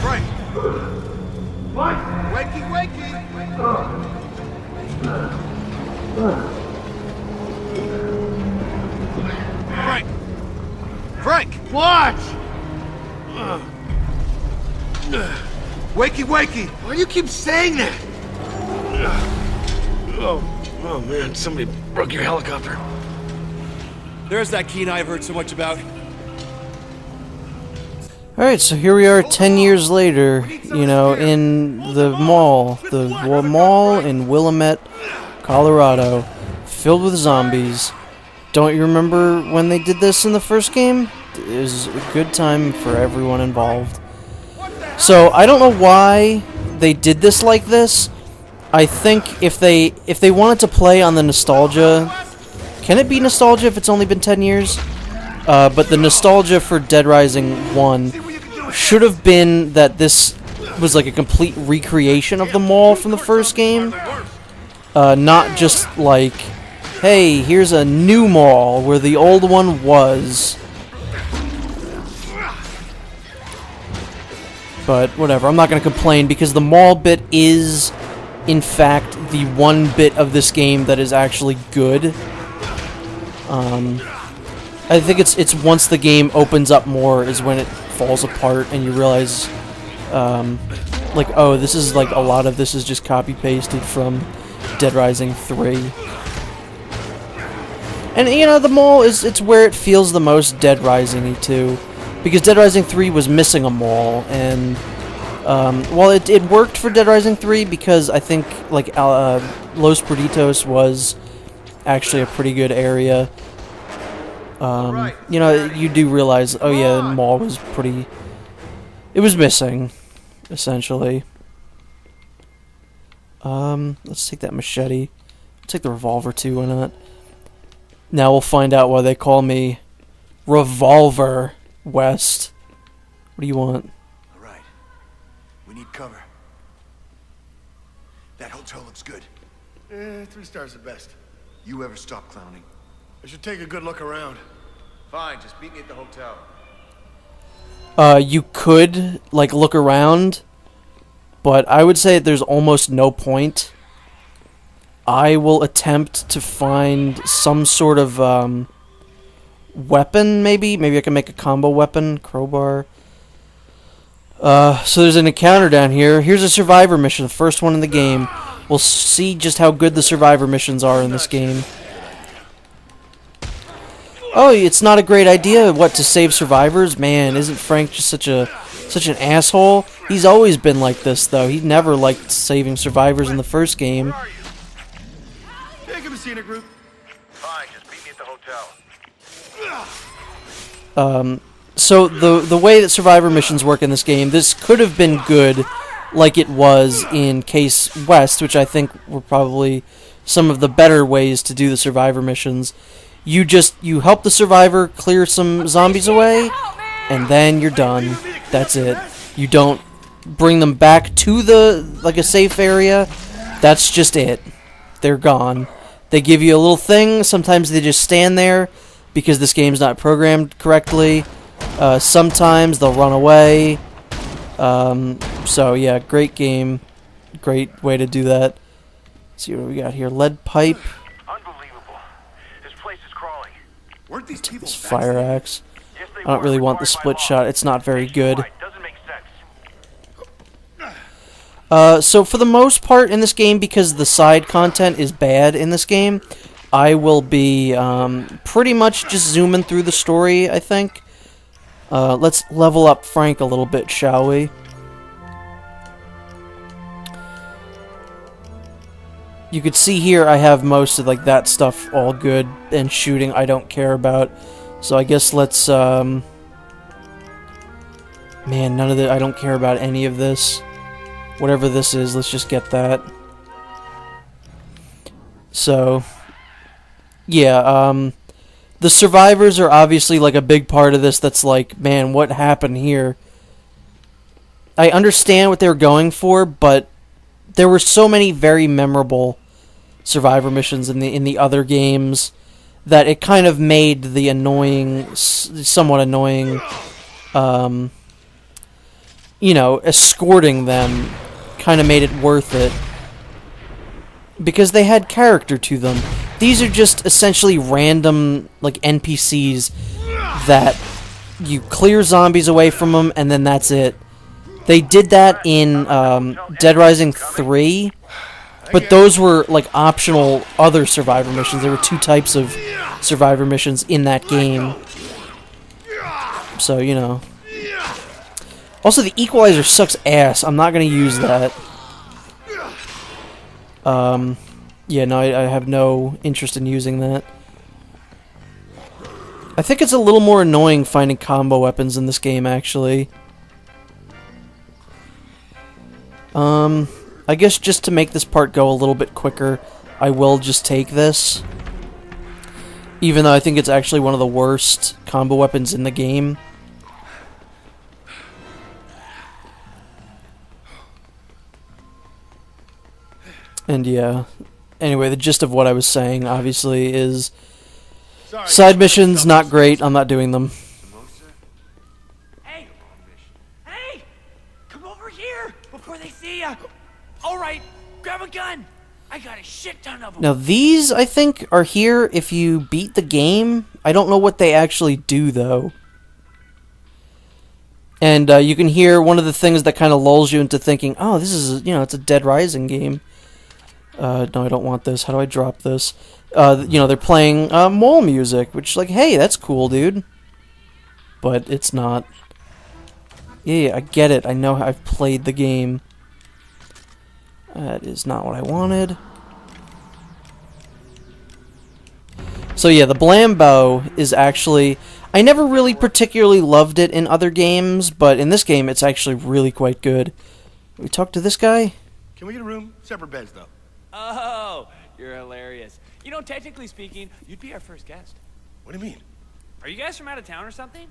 Frank! What? Wakey, wakey! Frank! Frank! What? Wakey, wakey! Why do you keep saying that? Oh man, somebody broke your helicopter. There's that Keen I've heard so much about. Alright, so here we are 10 years later, you know, in the mall in Willamette, Colorado, filled with zombies. Don't you remember when they did this in the first game? It was a good time for everyone involved. So, I don't know why they did this like this. I think if they wanted to play on the nostalgia... Can it be nostalgia if it's only been 10 years? But the nostalgia for Dead Rising 1 should have been that this was like a complete recreation of the mall from the first game. Not just like, hey, here's a new mall where the old one was. But whatever, I'm not going to complain because the mall bit is, in fact, the one bit of this game that is actually good. I think it's once the game opens up more is when it falls apart and you realize, like, oh, this is like a lot of this is just copy-pasted from Dead Rising 3. And, you know, the mall it's where it feels the most Dead Rising-y, too. Because Dead Rising 3 was missing a mall, and, while it worked for Dead Rising 3 because I think, like, Los Perditos was actually a pretty good area. You know, you do realize, oh yeah, the mall was pretty... It was missing, essentially. Let's take that machete. Let's take the revolver too, why not? Now we'll find out why they call me Revolver West. What do you want? Alright. We need cover. That hotel looks good. 3 stars at best. You ever stop clowning? I should take a good look around. Fine, just meet me at the hotel. You could, like, look around, but I would say there's almost no point. I will attempt to find some sort of, weapon, maybe? Maybe I can make a combo weapon, crowbar. So there's an encounter down here. Here's a survivor mission, the first one in the game. We'll see just how good the survivor missions are in this game. Oh, it's not a great idea, what, to save survivors? Man, isn't Frank just such an asshole? He's always been like this, though. He never liked saving survivors in the first game. Take him to see in a group. Fine, just meet me at the hotel. So the way that survivor missions work in this game, this could have been good like it was in Case West, which I think were probably some of the better ways to do the survivor missions. You help the survivor clear some zombies away, and then you're done. That's it. You don't bring them back to a safe area. That's just it. They're gone. They give you a little thing. Sometimes they just stand there because this game's not programmed correctly. Sometimes they'll run away. So yeah, great game. Great way to do that. Let's see what we got here. Lead pipe. Unbelievable. This place is crawling. Weren't these people This fire axe. I don't really want the split shot. It's not very good. Doesn't make sense. So for the most part in this game, because the side content is bad in this game, I will be pretty much just zooming through the story, I think. Let's level up Frank a little bit, shall we? You could see here I have most of like that stuff all good, and shooting I don't care about. So I guess let's man, none of I don't care about any of this. Whatever this is, let's just get that. So yeah, the survivors are obviously like a big part of this. That's like, man, what happened here? I understand what they were going for, but there were so many very memorable survivor missions in the other games that it kind of made the annoying, somewhat annoying, you know, escorting them kind of made it worth it. Because they had character to them. These are just essentially random, like, NPCs that you clear zombies away from them, and then that's it. They did that in Dead Rising 3, but those were, like, optional other survivor missions. There were 2 types of survivor missions in that game. So, you know. Also, the equalizer sucks ass. I'm not going to use that. Yeah, no, I have no interest in using that. I think it's a little more annoying finding combo weapons in this game, actually. I guess just to make this part go a little bit quicker, I will just take this. Even though I think it's actually one of the worst combo weapons in the game. And yeah, anyway, the gist of what I was saying, obviously, is side missions, not great, I'm not doing them. Hey! Hey! Come over here before they see ya! Alright, grab a gun! I got a shit ton of them! Now these, I think, are here if you beat the game. I don't know what they actually do, though. And you can hear one of the things that kind of lulls you into thinking, oh, this is, you know, it's a Dead Rising game. No, I don't want this. How do I drop this? You know, they're playing mole music, which is like, hey, that's cool, dude. But it's not. Yeah, I get it. I know I've played the game. That is not what I wanted. So yeah, the Blambo is actually... I never really particularly loved it in other games, but in this game it's actually really quite good. We talk to this guy? Can we get a room? Separate beds, though. Oh, you're hilarious. You know, technically speaking, you'd be our first guest. What do you mean? Are you guys from out of town or something?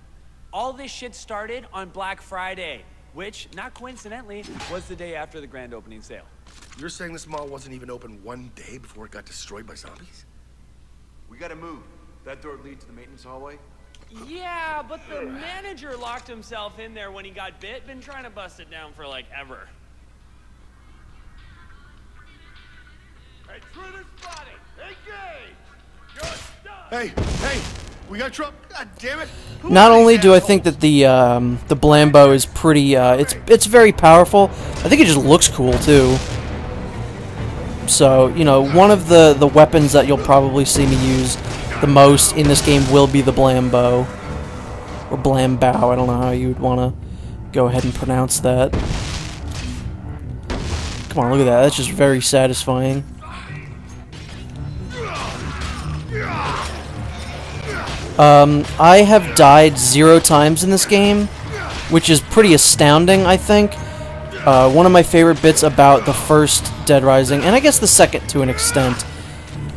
All this shit started on Black Friday, which, not coincidentally, was the day after the grand opening sale. You're saying this mall wasn't even open one day before it got destroyed by zombies? We gotta move. That door leads to the maintenance hallway. Yeah, but the manager locked himself in there when he got bit. Been trying to bust it down for, like, ever. Intruder spotted! Engage! Hey! We got trouble. God damn it! Not only do I think that the Blambo is pretty, it's very powerful, I think it just looks cool, too. So, you know, one of the weapons that you'll probably see me use the most in this game will be the Blambo. Or Blambow, I don't know how you would want to go ahead and pronounce that. Come on, look at that, that's just very satisfying. I have died 0 times in this game, which is pretty astounding, I think. One of my favorite bits about the first Dead Rising, and I guess the second to an extent,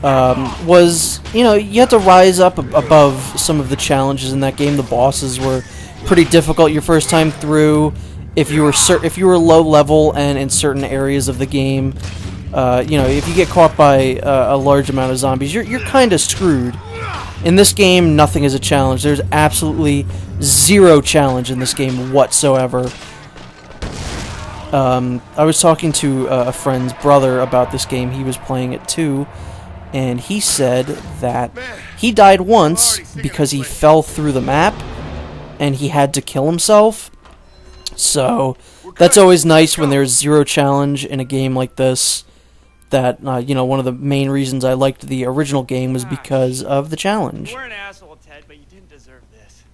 was, you know, you had to rise up above some of the challenges in that game. The bosses were pretty difficult your first time through. If you were low level and in certain areas of the game, you know, if you get caught by a large amount of zombies, you're kind of screwed. In this game, nothing is a challenge. There's absolutely 0 challenge in this game whatsoever. I was talking to a friend's brother about this game. He was playing it too, and he said that he died once because he fell through the map and he had to kill himself. So that's always nice when there's 0 challenge in a game like this. That, you know, one of the main reasons I liked the original game was because of the challenge. You were an asshole, Ted, but you didn't deserve this.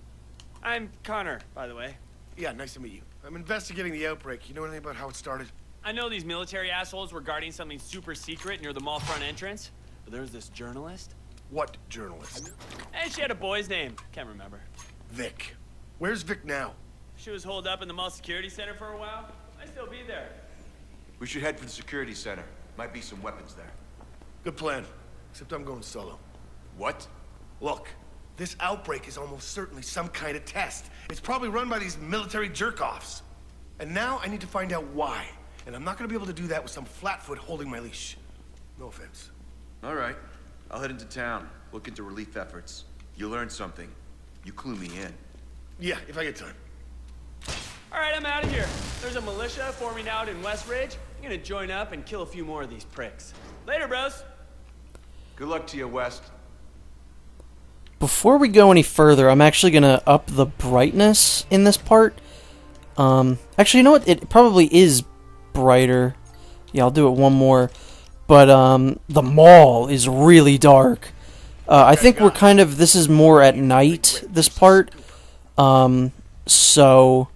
I'm Connor, by the way. Yeah, nice to meet you. I'm investigating the outbreak. You know anything about how it started? I know these military assholes were guarding something super secret near the mall front entrance, but there was this journalist. What journalist? And she had a boy's name. Can't remember. Vic. Where's Vic now? She was holed up in the mall security center for a while. I'd still be there. We should head for the security center. Might be some weapons there. Good plan. Except I'm going solo. What? Look, this outbreak is almost certainly some kind of test. It's probably run by these military jerk-offs. And now I need to find out why. And I'm not going to be able to do that with some flatfoot holding my leash. No offense. All right. I'll head into town, look into relief efforts. You learn something, you clue me in. Yeah, if I get time. All right, I'm out of here. There's a militia forming out in Westridge. I'm gonna join up and kill a few more of these pricks. Later, bros. Good luck to you, West. Before we go any further, I'm actually going to up the brightness in this part. Actually, you know what? It probably is brighter. Yeah, I'll do it one more. But the mall is really dark. I think we're kind of... This is more at night, this part. So,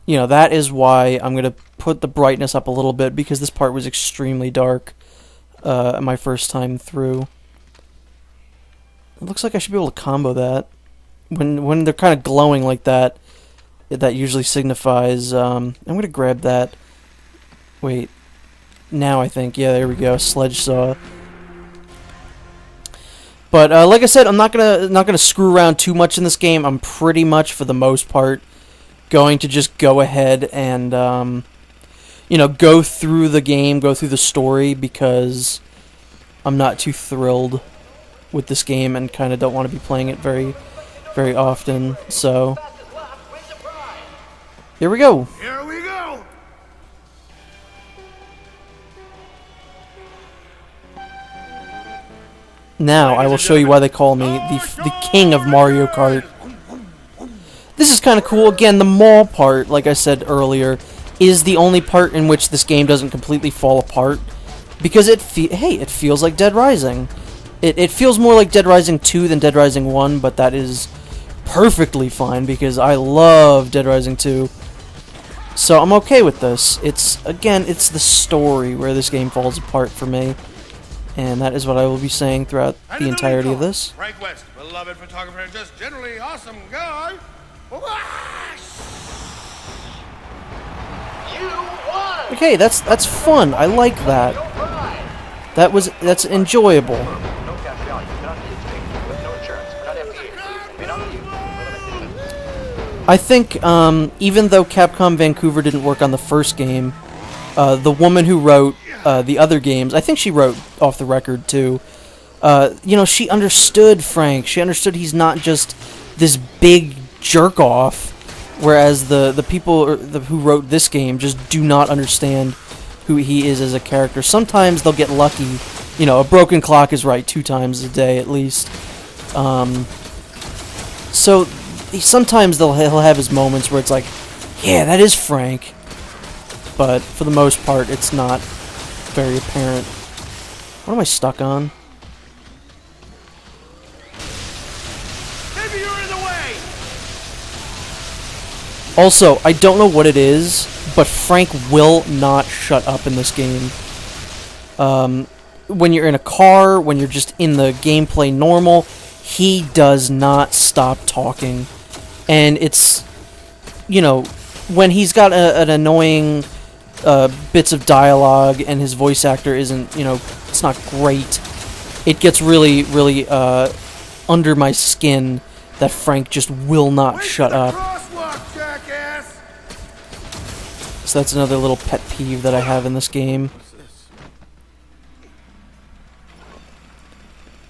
you know, that is why I'm going to put the brightness up a little bit, because this part was extremely dark my first time through. It looks like I should be able to combo that. When they're kind of glowing like that, that usually signifies... I'm going to grab that. Wait. Now I think. Yeah, there we go. Sledge saw. But like I said, I'm not gonna screw around too much in this game. I'm pretty much, for the most part, going to just go ahead and you know, go through the game, go through the story, because I'm not too thrilled with this game and kind of don't want to be playing it very, very often. So here we go. Here we go. Now I will show you why they call me the king of Mario Kart. This is kind of cool. Again, the mall part, like I said earlier, is the only part in which this game doesn't completely fall apart, because it feels like Dead Rising. It feels more like Dead Rising 2 than Dead Rising 1, but that is perfectly fine because I love Dead Rising 2. So I'm okay with this. It's the story where this game falls apart for me. And that is what I will be saying throughout the entirety of this. Frank West, beloved photographer and just generally awesome guy. Okay, that's fun. I like that. That's enjoyable. I think even though Capcom Vancouver didn't work on the first game, the woman who wrote the other games, I think she wrote Off the Record too. You know, she understood Frank. She understood he's not just this big jerk off, whereas the people who wrote this game just do not understand who he is as a character. Sometimes they'll get lucky. You know, a broken clock is right 2 times a day at least. So sometimes he'll have his moments where it's like, yeah, that is Frank. But for the most part, it's not very apparent. What am I stuck on? Maybe you're in the way. Also, I don't know what it is, but Frank will not shut up in this game. When you're in a car, when you're just in the gameplay normal, he does not stop talking. And it's, you know, when he's got an annoying bits of dialogue and his voice actor isn't, you know, it's not great, it gets really, really under my skin that Frank just will not shut up. Crosswalk, jackass. So that's another little pet peeve that I have in this game.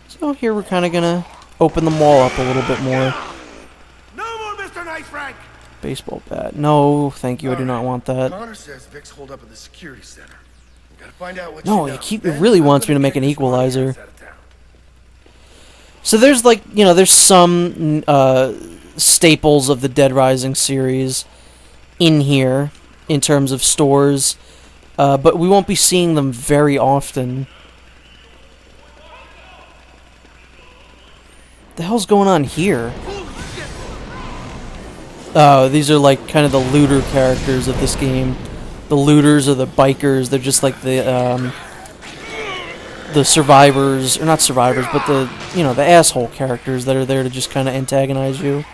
So here we're kind of gonna open the mall up a little bit more. No more Mr. Nice Frank. Baseball bat. No, thank you. I do not want that. Connor says Vic's holed up at the security center. We gotta find out what No, she knows. it really wants me to make an equalizer. So there's like, you know, there's some staples of the Dead Rising series in here in terms of stores, but we won't be seeing them very often. The hell's going on here? Oh, these are like kind of the looter characters of this game. The looters or the bikers, they're just like the survivors, or not survivors, but the, you know, the asshole characters that are there to just kind of antagonize you.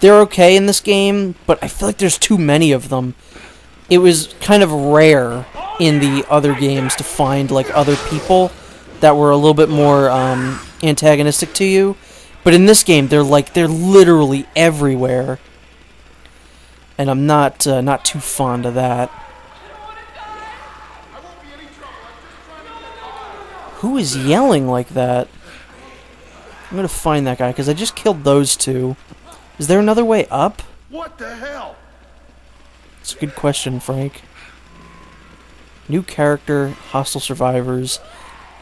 They're okay in this game, but I feel like there's too many of them. It was kind of rare in the other games to find like other people that were a little bit more antagonistic to you. But in this game, they're literally everywhere, and I'm not too fond of that. Who is yelling like that? I'm gonna find that guy, because I just killed those two. Is there another way up? What the hell? It's a good question, Frank. New character, hostile survivors.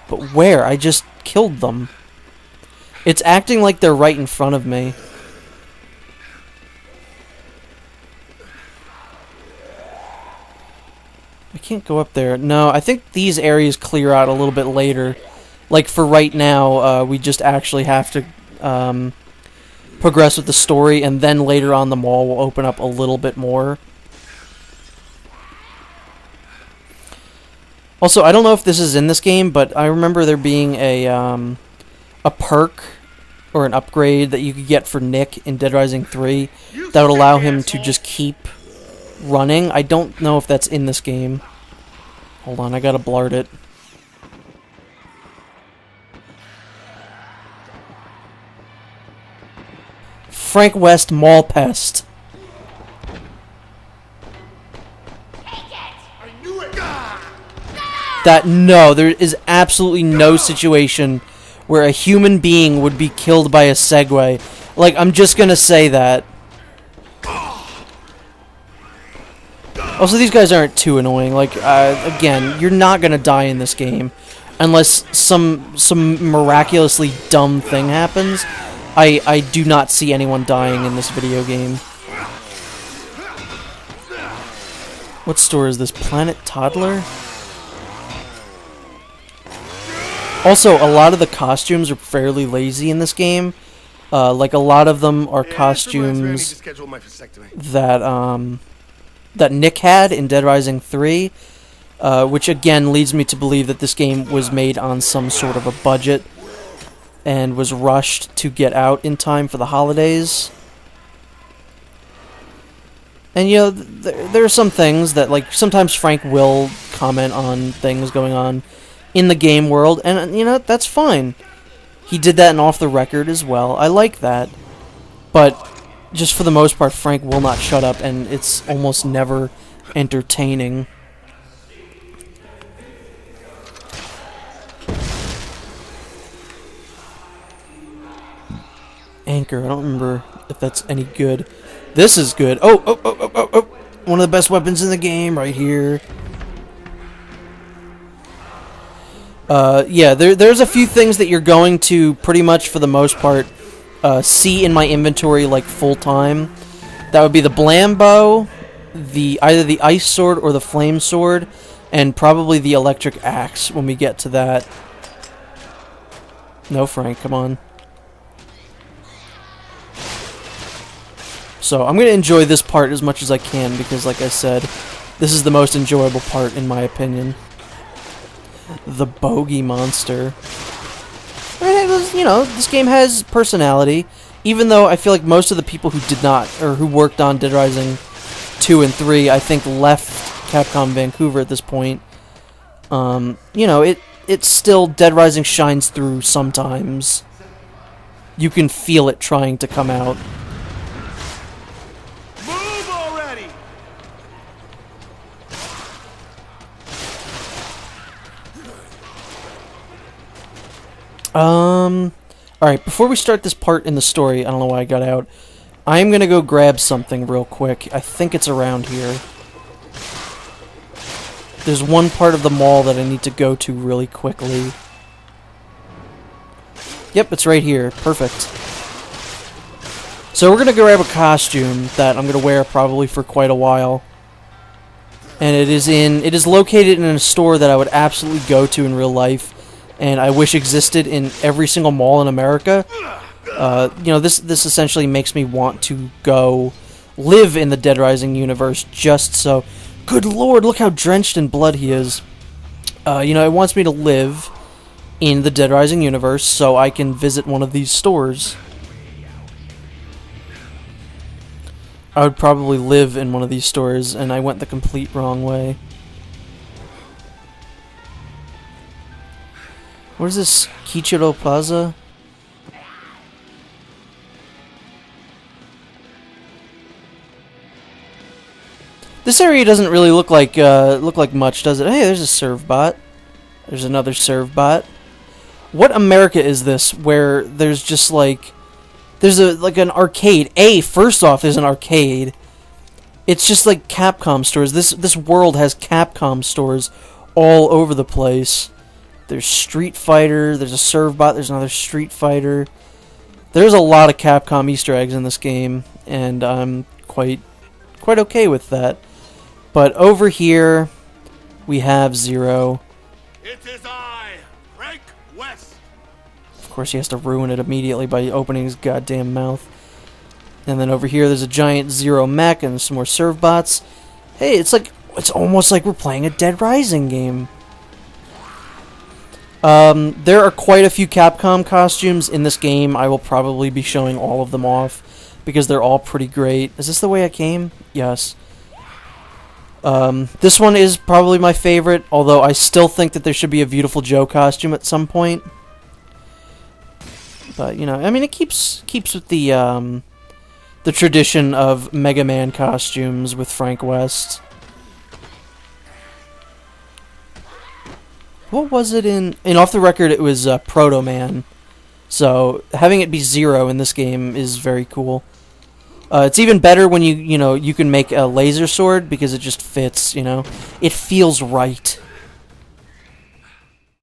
But where? I just killed them. It's acting like they're right in front of me. I can't go up there. No, I think these areas clear out a little bit later. Like, for right now, we just actually have to progress with the story, and then later on the mall will open up a little bit more. Also, I don't know if this is in this game, but I remember there being a perk or an upgrade that you could get for Nick in Dead Rising 3 that would allow him to just keep running. I don't know if that's in this game. Hold on, I gotta blart it. Frank West Mall Pest. No, there is absolutely no situation where a human being would be killed by a Segway. Like, I'm just gonna say that. Also, these guys aren't too annoying. Like, again, you're not gonna die in this game unless some miraculously dumb thing happens. I do not see anyone dying in this video game. What store is this? Planet Toddler? Also, a lot of the costumes are fairly lazy in this game. Like, a lot of them are costumes that, that Nick had in Dead Rising 3, which again leads me to believe that this game was made on some sort of a budget and was rushed to get out in time for the holidays. And, you know, there are some things that, like, sometimes Frank will comment on things going on in the game world, and, you know, that's fine. He did that in Off the Record as well. I like that. But, just for the most part, Frank will not shut up, and it's almost never entertaining. Anchor, I don't remember if that's any good. This is good. Oh! One of the best weapons in the game right here. Yeah, there's a few things that you're going to, pretty much for the most part, see in my inventory, like, full-time. That would be the Blambo, either the Ice Sword or the Flame Sword, and probably the Electric Axe when we get to that. No, Frank, come on. So, I'm going to enjoy this part as much as I can, because, like I said, this is the most enjoyable part, in my opinion. The Bogey Monster. I mean, you know, this game has personality, even though I feel like most of the people who did not, or who worked on Dead Rising 2 and 3, I think left Capcom Vancouver at this point. You know, it's still, Dead Rising shines through sometimes. You can feel it trying to come out. Alright, before we start this part in the story, I don't know why I got out, I'm gonna go grab something real quick. I think it's around here. There's one part of the mall that I need to go to really quickly. Yep, it's right here. Perfect. So we're gonna go grab a costume that I'm gonna wear probably for quite a while. And it is located in a store that I would absolutely go to in real life, and I wish existed in every single mall in America. You know, this essentially makes me want to go live in the Dead Rising universe just so... Good lord, look how drenched in blood he is. You know, it wants me to live in the Dead Rising universe so I can visit one of these stores. I would probably live in one of these stores, and I went the complete wrong way. What is this? Kichiro Plaza? This area doesn't really look like much, does it? Hey, there's a serve bot. There's another serve bot. What America is this where there's just like there's an arcade. First off, there's an arcade. It's just like Capcom stores. This world has Capcom stores all over the place. There's Street Fighter, there's a Servbot, there's another Street Fighter. There's a lot of Capcom Easter eggs in this game, and I'm quite okay with that. But over here, we have Zero. It is I, Frank West. Of course, he has to ruin it immediately by opening his goddamn mouth. And then over here, there's a giant Zero mech and some more Servbots. Hey, it's almost like we're playing a Dead Rising game. There are quite a few Capcom costumes in this game. I will probably be showing all of them off because they're all pretty great. Is this the way I came? Yes. This one is probably my favorite, although I still think that there should be a Beautiful Joe costume at some point. But, you know, I mean, it keeps with the tradition of Mega Man costumes with Frank West. What was it in Off the Record? It was Proto Man. So having it be Zero in this game is very cool. It's even better when you can make a laser sword because it just fits. You know, it feels right.